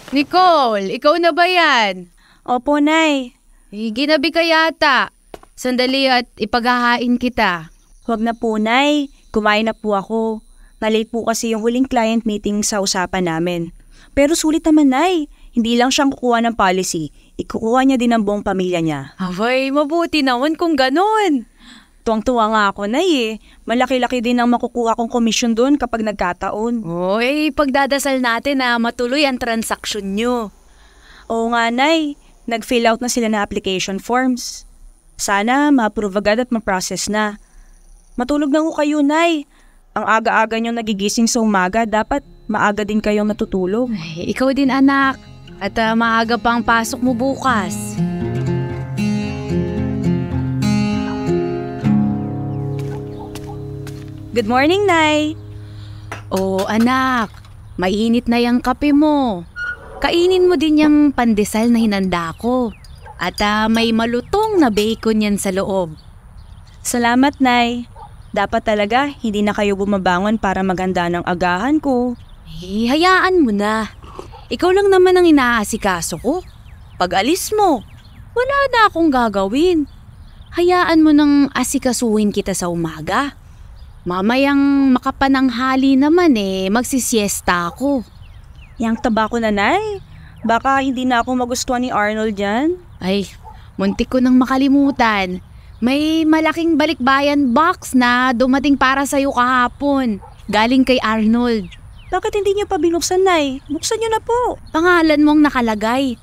Nicole, ikaw na ba yan? Opo, Nay. Ginabi ka yata. Sandali at ipaghahain kita. Huwag na po, Nay. Kumain na po ako. Na-late po kasi yung huling client meeting sa usapan namin. Pero sulit naman, Nay. Hindi lang siyang kukuha ng policy. Ikukuha niya din ang buong pamilya niya. Abay, mabuti naman kung ganun. Tuwang-tuwa nga ako, Nay eh. Malaki-laki din ang makukuha kong komisyon doon kapag nagkataon. Oy, pagdadasal natin na matuloy ang transaksyon nyo. Oo nga, Nay. Nag-fill out na sila na application forms. Sana ma-approve agad at ma-process na. Matulog na ko kayo, Nay. Ang aga-aga niyong nagigising sa umaga, dapat maaga din kayong natutulog. Ay, ikaw din anak. At maaga pang pasok mo bukas. Good morning, Nay. Oh, anak. Mainit na yung kape mo. Kainin mo din yung pandesal na hinanda ko. At may malutong na bacon yan sa loob. Salamat, Nay. Dapat talaga hindi na kayo bumabangon para maganda ng agahan ko. Hayaan mo na. Ikaw lang naman ang inaasikaso ko. Pag alis mo, wala na akong gagawin. Hayaan mo nang asikasuhin kita sa umaga. Mamayang makapananghali naman magsisiesta ako. Yang taba ko na, Nay. Baka hindi na ako magustuhan ni Arnold yan. Ay, muntik ko nang makalimutan. May malaking balikbayan box na dumating para sa'yo kahapon. Galing kay Arnold. Bakit hindi niyo pa binuksan, Nay? Buksan niyo na po. Pangalan mong nakalagay.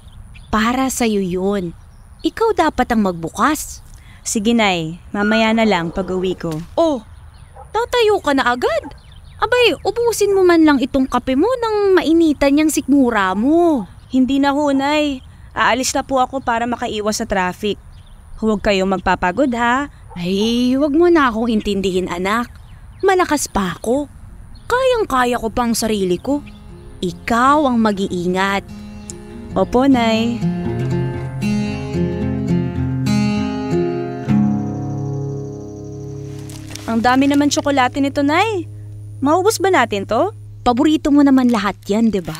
Para sa'yo yun. Ikaw dapat ang magbukas. Sige, Nay. Mamaya na lang pag-uwi ko. Oh, tatayo ka na agad. Abay, ubusin mo man lang itong kape mo nang mainitan niyang sikmura mo. Hindi na ho, Nay. Aalis na po ako para makaiwas sa traffic. Huwag kayong magpapagod, ha? Ay, huwag mo na akong intindihin, anak. Malakas pa ako. Kayang-kaya ko pang sarili ko. Ikaw ang mag-iingat. Opo, Nay. Ang dami naman tsokolate nito, Nay. Maubos ba natin to? Paborito mo naman lahat yan, di ba?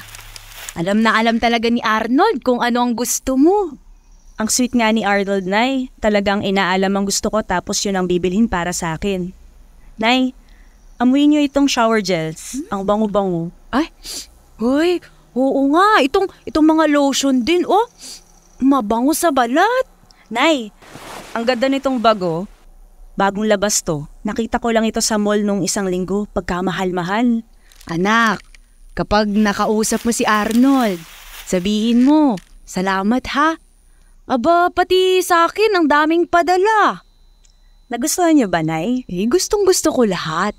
Alam na alam talaga ni Arnold kung ano ang gusto mo. Ang sweet nga ni Arnold, Nay. Talagang inaalam ang gusto ko tapos yun ang bibilhin para sa akin. Nay, amuyin niyo itong shower gels. Ang bango-bango. Ay, hoy, oo nga. Itong mga lotion din, oh. Mabango sa balat. Nay, ang ganda nitong bago. Bagong labas to. Nakita ko lang ito sa mall nung isang linggo. Pagkamahal-mahal. Anak, kapag nakausap mo si Arnold, sabihin mo, salamat ha. Aba, pati sa akin ang daming padala. Nagustuhan niyo ba, Nay? Gustong gusto ko lahat.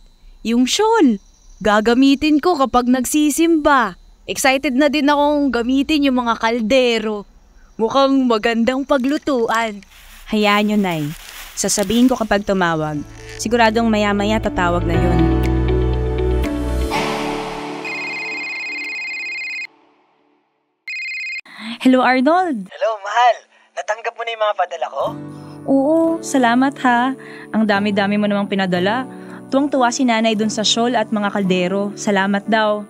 Yung shawl, gagamitin ko kapag nagsisimba. Excited na din akong gamitin yung mga kaldero. Mukhang magandang paglutuan. Hayaan niyo, Nay. Sasabihin ko kapag tumawag. Siguradong maya-maya tatawag na yun. Hello, Arnold. Hello, mahal. Natanggap mo na yung mga padala ko? Oo, salamat ha. Ang dami-dami mo namang pinadala. Tuwang-tuwa si nanay dun sa shawl at mga kaldero. Salamat daw.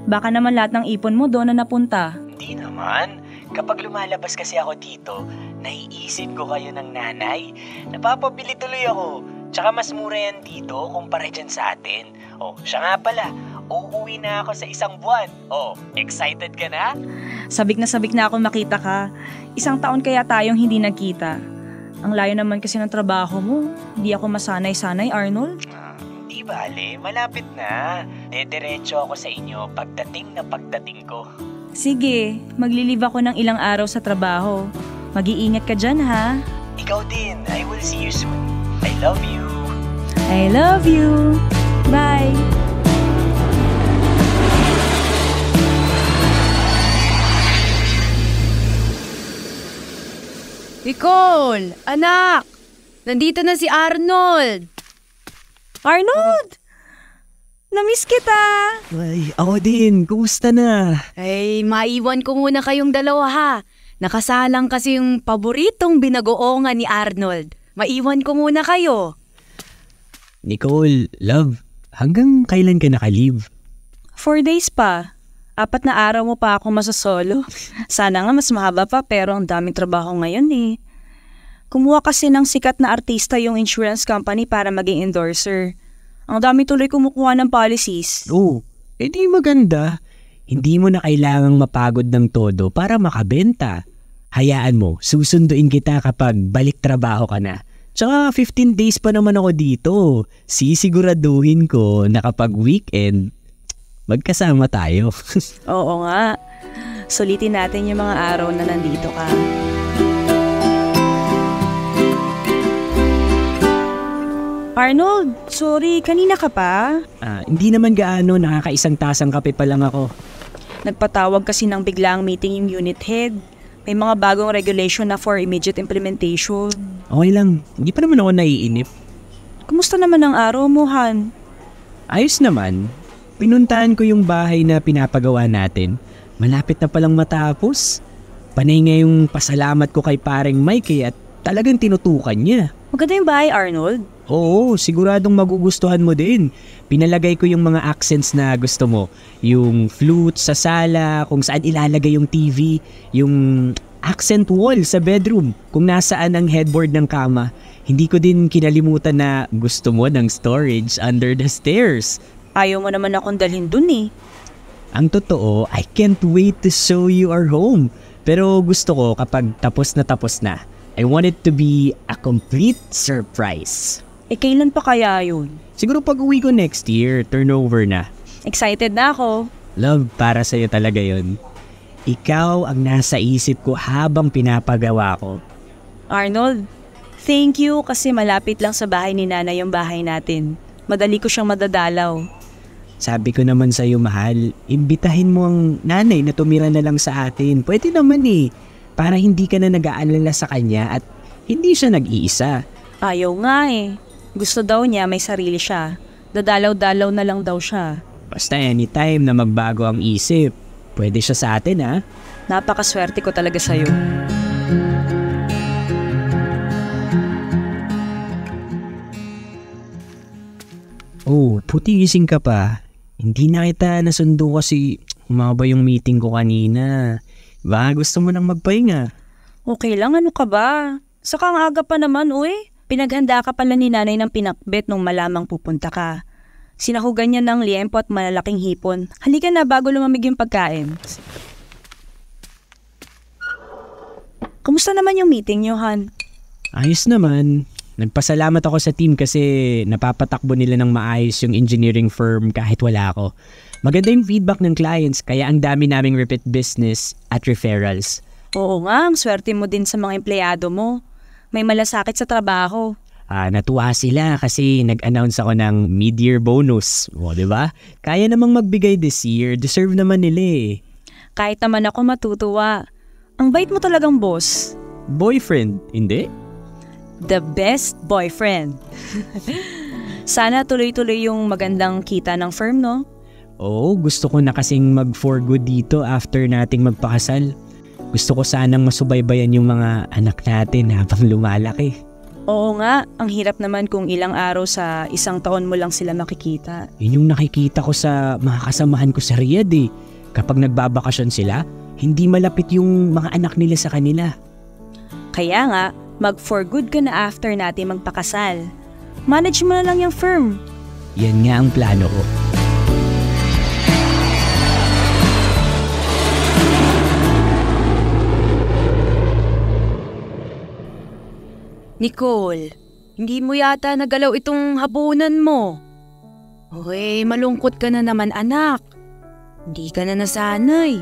Baka naman lahat ng ipon mo doon na napunta. Hindi naman. Kapag lumalabas kasi ako dito, naiisip ko kayo ng nanay. Napapabili tuloy ako. Tsaka mas mura yan dito kumpara dyan sa atin. Oh, siya nga pala. Uuwi na ako sa isang buwan. Oh, excited ka na? Sabik na ako makita ka. Isang taon kaya tayong hindi nagkita. Ang layo naman kasi ng trabaho mo. Hindi ako masanay-sanay, Arnold. Di bale, malapit na. Dediretso ako sa inyo pagdating ko. Sige, maglilive ako ng ilang araw sa trabaho. Mag-iingat ka dyan, ha? Ikaw din. I will see you soon. I love you. I love you. Bye. Nicole, anak! Nandito na si Arnold! Arnold! Namiss kita! Ay, ako din. Kumusta na? Ay, maiwan ko muna kayong dalawa ha. Nakasalang kasi yung paboritong binagoongan ni Arnold. Maiwan ko muna kayo. Nicole, love, hanggang kailan ka naka-leave? 4 days pa. 4 na araw mo pa ako masasolo. Sana nga mas mahaba pa pero ang daming trabaho ngayon eh. Kumuha kasi ng sikat na artista yung insurance company para maging endorser. Ang dami tuloy kumukuha ng policies. Oh, edi maganda. Hindi mo na kailangang mapagod ng todo para makabenta. Hayaan mo, susunduin kita kapag balik trabaho ka na. Tsaka 15 days pa naman ako dito. Sisiguraduhin ko na kapag weekend, magkasama tayo. Oo nga. Sulitin natin yung mga araw na nandito ka. Arnold, sorry, kanina ka pa? Hindi naman gaano, nakakaisang tasang kape pa lang ako. Nagpatawag kasi ng biglaang meeting yung unit head. May mga bagong regulation na for immediate implementation. Okay lang, hindi pa naman ako naiinip. Kumusta naman ang araw mo, Han? Ayos naman. Pinuntahan ko yung bahay na pinapagawa natin. Malapit na palang matapos. Panay nga yung pasalamat ko kay paring Mike at talagang tinutukan niya. Maganda yung bahay, Arnold. Oo, siguradong magugustuhan mo din. Pinalagay ko yung mga accents na gusto mo. Yung flute sa sala, kung saan ilalagay yung TV, yung accent wall sa bedroom, kung nasaan ang headboard ng kama. Hindi ko din kinalimutan na gusto mo ng storage under the stairs. Ayaw mo naman akong dalhin dun eh. Ang totoo, I can't wait to show you our home. Pero gusto ko kapag tapos na. I want it to be a complete surprise. Kailan pa kaya yun? Siguro pag uwi ko next year, turnover na. Excited na ako. Love, para sa'yo talaga yon. Ikaw ang nasa isip ko habang pinapagawa ko. Arnold, thank you kasi malapit lang sa bahay ni Nanay yung bahay natin. Madali ko siyang madadalaw. Sabi ko naman sa'yo, mahal, imbitahin mo ang nanay na tumira na lang sa atin. Pwede naman eh. Para hindi ka na nag-aalala sa kanya at hindi siya nag-iisa. Ayaw nga eh. Gusto daw niya may sarili siya. Dadalaw-dalaw na lang daw siya. Basta anytime na magbago ang isip, pwede siya sa atin ha. Napakaswerte ko talaga sa'yo. Oh, puti gising ka pa. Hindi na kita nasundo kasi humaba yung meeting ko kanina. Baka gusto mo nang magpahinga. Okay lang, ano ka ba? Saka ang aga pa naman, uy. Pinaghanda ka pala ni Nanay ng pinakbet nung malamang pupunta ka. Sinahugan niya ng liempo at malalaking hipon. Halika na bago lumamig yung pagkain. Kumusta naman yung meeting niyo, Han? Ayos naman. Nagpasalamat ako sa team kasi napapatakbo nila ng maayos yung engineering firm kahit wala ako. Maganda yung feedback ng clients kaya ang dami naming repeat business at referrals. Oo nga, ang swerte mo din sa mga empleyado mo. May malasakit sa trabaho. Natuwa sila kasi nag-announce ako ng mid-year bonus. O, diba? Kaya namang magbigay this year. Deserve naman nila eh. Kahit naman ako matutuwa. Ang bait mo talagang boss. Boyfriend, hindi? The best boyfriend. Sana tuloy-tuloy yung magandang kita ng firm, no? Oo, gusto ko na kasing mag-for good dito after nating magpakasal. Gusto ko sanang masubaybayan yung mga anak natin habang lumalaki. Oo nga, ang hirap naman kung ilang araw sa isang taon mo lang sila makikita. Yun yung nakikita ko sa mga kasamahan ko sa Riyadh eh. Kapag nagbabakasyon sila, hindi malapit yung mga anak nila sa kanila. Kaya nga, mag-for good ka na after natin magpakasal. Manage mo na lang yung firm. Yan nga ang plano ko. Nicole, hindi mo yata nagalaw itong hapunan mo. Uy, malungkot ka na naman anak. Hindi ka na nasanay.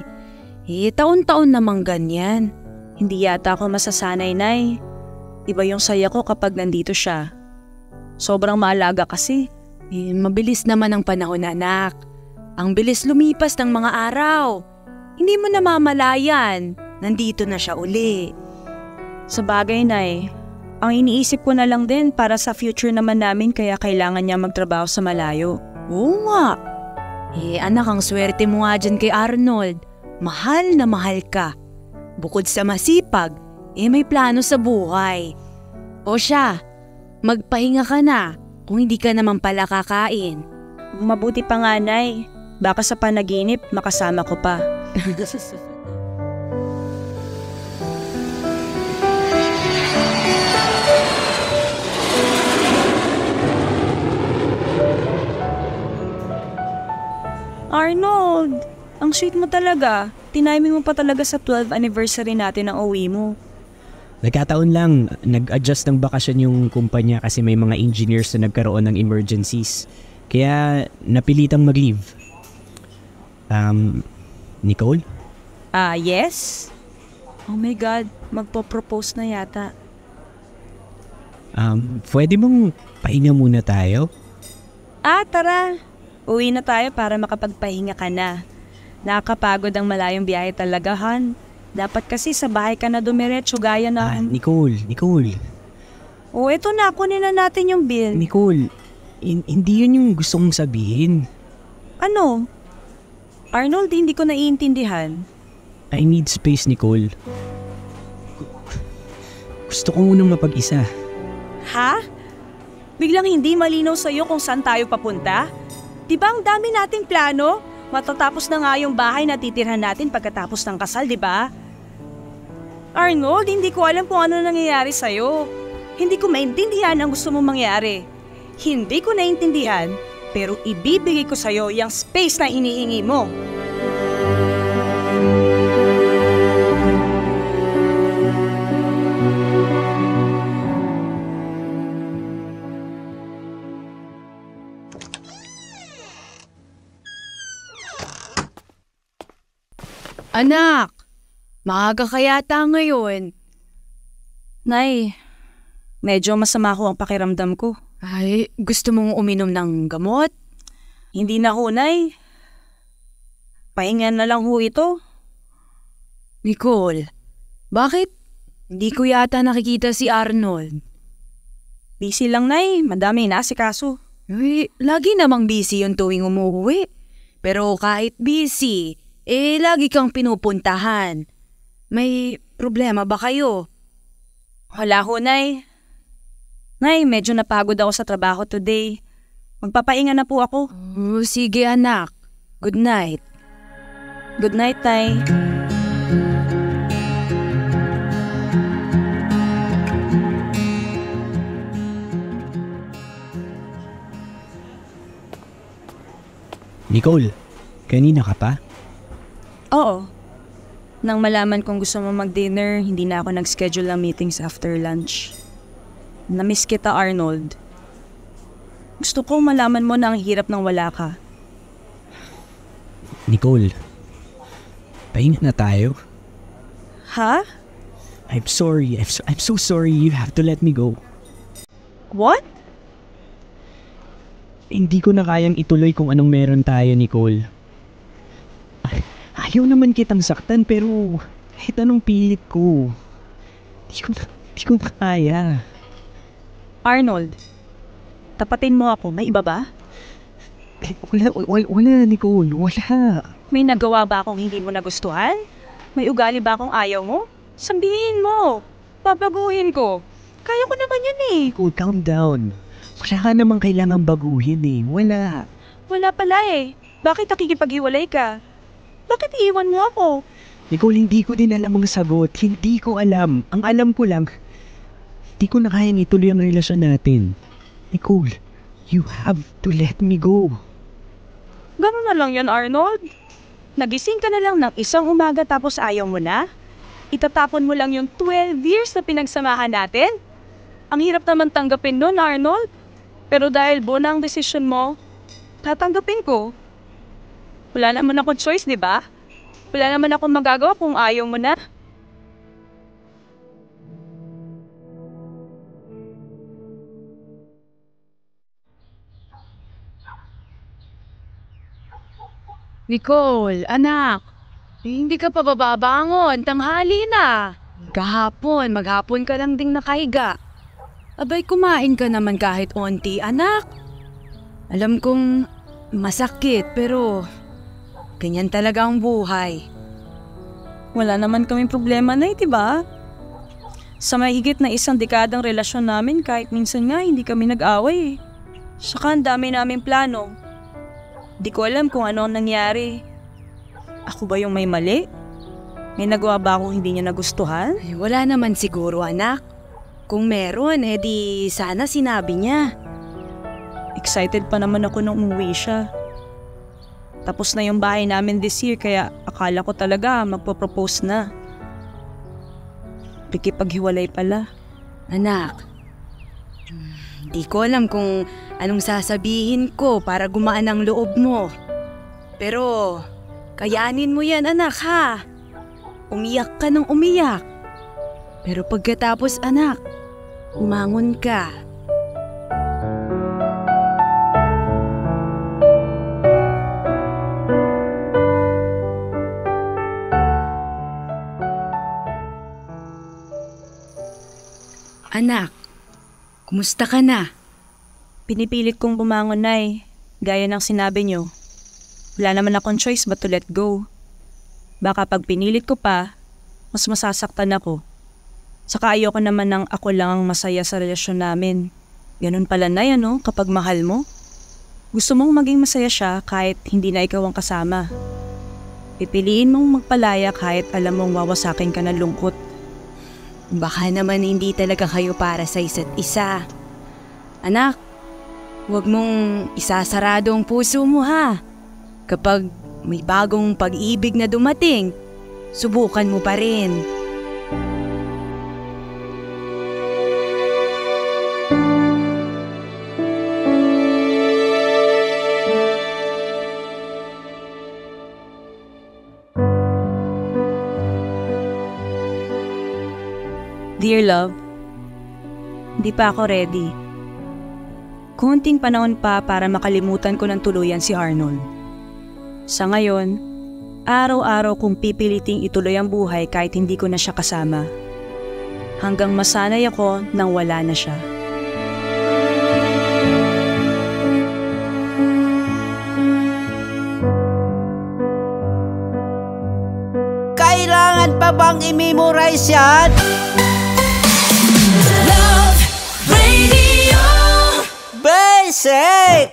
Taon-taon namang ganyan. Hindi yata ako masasanay, Nay. Iba yung saya ko kapag nandito siya. Sobrang maalaga kasi. Mabilis naman ang panahon, anak. Ang bilis lumipas ng mga araw. Hindi mo namamalayan. Nandito na siya uli. Sa bagay, Nay. Ang iniisip ko na lang din para sa future naman namin kaya kailangan niya magtrabaho sa malayo. Oo nga. Anak, ang swerte mo nga dyan kay Arnold. Mahal na mahal ka. Bukod sa masipag, may plano sa buhay. O siya, magpahinga ka na kung hindi ka naman pala kakain. Mabuti pa nga, Nay. Baka sa panaginip, makasama ko pa. Arnold, ang sweet mo talaga. Tiniming mo pa talaga sa 12th anniversary natin ang uwi mo. Nagkataon lang, nag-adjust ng bakasyon yung kumpanya kasi may mga engineers na nagkaroon ng emergencies. Kaya napilitang mag-leave. Nicole? Yes? Oh my God, magpo-propose na yata. Pwede mong pahinga muna tayo? Tara. Uwi na tayo para makapagpahinga ka na. Nakakapagod ang malayong biyahe talaga, Han. Dapat kasi sa bahay ka na dumiretso gaya na... Nicole. Eto na, kunin na natin yung bill. Nicole, hindi yun yung gusto kong sabihin. Ano? Arnold, hindi ko naiintindihan. I need space, Nicole. Gusto ko munang mapag-isa. Ha? Biglang hindi malinaw sa'yo kung saan tayo papunta? Di ba ang dami nating plano? Matatapos na nga yung bahay na titirhan natin pagkatapos ng kasal, di ba? Arnold, hindi ko alam kung ano nangyayari sa'yo. Hindi ko maintindihan ang gusto mong mangyari. Hindi ko naintindihan, pero ibibigay ko sa'yo yung space na inihingi mo. Anak, maaga ka yata ngayon. Nay, medyo masama ho ang pakiramdam ko. Ay, gusto mong uminom ng gamot? Hindi na ho, Nay. Pahingan na lang ho ito. Nicole, bakit? Hindi ko yata nakikita si Arnold. Busy lang, Nay. Madami inaasikaso. Uy, lagi namang busy yung tuwing umuwi. Pero kahit busy, lagi kang pinupuntahan. May problema ba kayo? Wala ho, Nay. Nay, medyo napagod ako sa trabaho today. Magpapahinga na po ako. Sige anak. Good night. Good night, Tay. Nicole, kanina ka pa? Oo. Nang malaman kong gusto mo mag-dinner, hindi na ako nag-schedule ng meetings after lunch. Namiss kita, Arnold. Gusto ko malaman mo na ang hirap ng wala ka. Nicole, pahinga na tayo. Ha? I'm sorry. I'm so sorry. You have to let me go. What? Hindi ko na kayang ituloy kung anong meron tayo, Nicole. Ayaw naman kitang saktan pero kahit anong pilit ko. Di ko kaya. Arnold, tapatin mo ako. May iba ba? Wala, Nicole. Wala. May nagawa ba akong hindi mo nagustuhan? May ugali ba akong ayaw mo? Sabihin mo. Babaguhin ko. Kaya ko naman yan eh. Nicole, calm down. Wala ka namang kailangang baguhin eh. Wala. Wala pala eh. Bakit nakikipaghiwalay ka? Bakit iiwan mo ako? Nicole, hindi ko din alam ang sagot. Hindi ko alam. Ang alam ko lang, hindi ko na kayang ituloy ang relasyon natin. Nicole, you have to let me go. Ganun na lang yan, Arnold. Nagising ka na lang ng isang umaga tapos ayaw mo na? Itatapon mo lang yung 12 years na pinagsamahan natin? Ang hirap naman tanggapin nun, Arnold. Pero dahil buo na ang desisyon mo, tatanggapin ko. Wala naman akong choice, di ba? Wala naman akong magagawa kung ayaw mo na. Nicole, anak. Hindi ka pa bababangon. Tanghali na. Maghapon ka lang ding nakahiga. Abay, kumain ka naman kahit onti, anak. Alam kong masakit, pero ganyan talaga ang buhay. Wala naman kaming problema na diba? Sa mahigit na isang dekadang relasyon namin kahit minsan nga hindi kami nag-away. Saka ang dami naming plano. Di ko alam kung ano ang nangyari. Ako ba yung may mali? May nagawa ba akong hindi niya nagustuhan? Ay, wala naman siguro, anak. Kung meron, di sana sinabi niya. Excited pa naman ako nung umuwi siya. Tapos na yung bahay namin this year kaya akala ko talaga magpo-propose na. Pikipaghiwalay pala. Anak, di ko alam kung anong sasabihin ko para gumaan ang loob mo. Pero, kayanin mo yan, anak, ha? Umiyak ka ng umiyak. Pero pagkatapos, anak, umangon ka. Anak, kumusta ka na? Pinipilit kong bumangon, Nay. Gaya ng sinabi niyo. Wala naman akong choice but to let go. Baka pag pinilit ko pa, mas masasaktan ako. Saka ayoko naman ng ako lang ang masaya sa relasyon namin. Ganun pala, Nay, kapag mahal mo. Gusto mong maging masaya siya kahit hindi na ikaw ang kasama. Pipiliin mong magpalaya kahit alam mong wawasakin ka ng lungkot. Baka naman hindi talaga kayo para sa isa't isa. Anak, huwag mong isasarado ang puso mo, ha? Kapag may bagong pag-ibig na dumating, subukan mo pa rin. Dear love, hindi pa ako ready. Kunting panahon pa para makalimutan ko ng tuluyan si Arnold. Sa ngayon, araw-araw kong pipiliting ituloy ang buhay kahit hindi ko na siya kasama. Hanggang masanay ako nang wala na siya. Kailangan pa bang i-memorize yan? Love Radio Basic!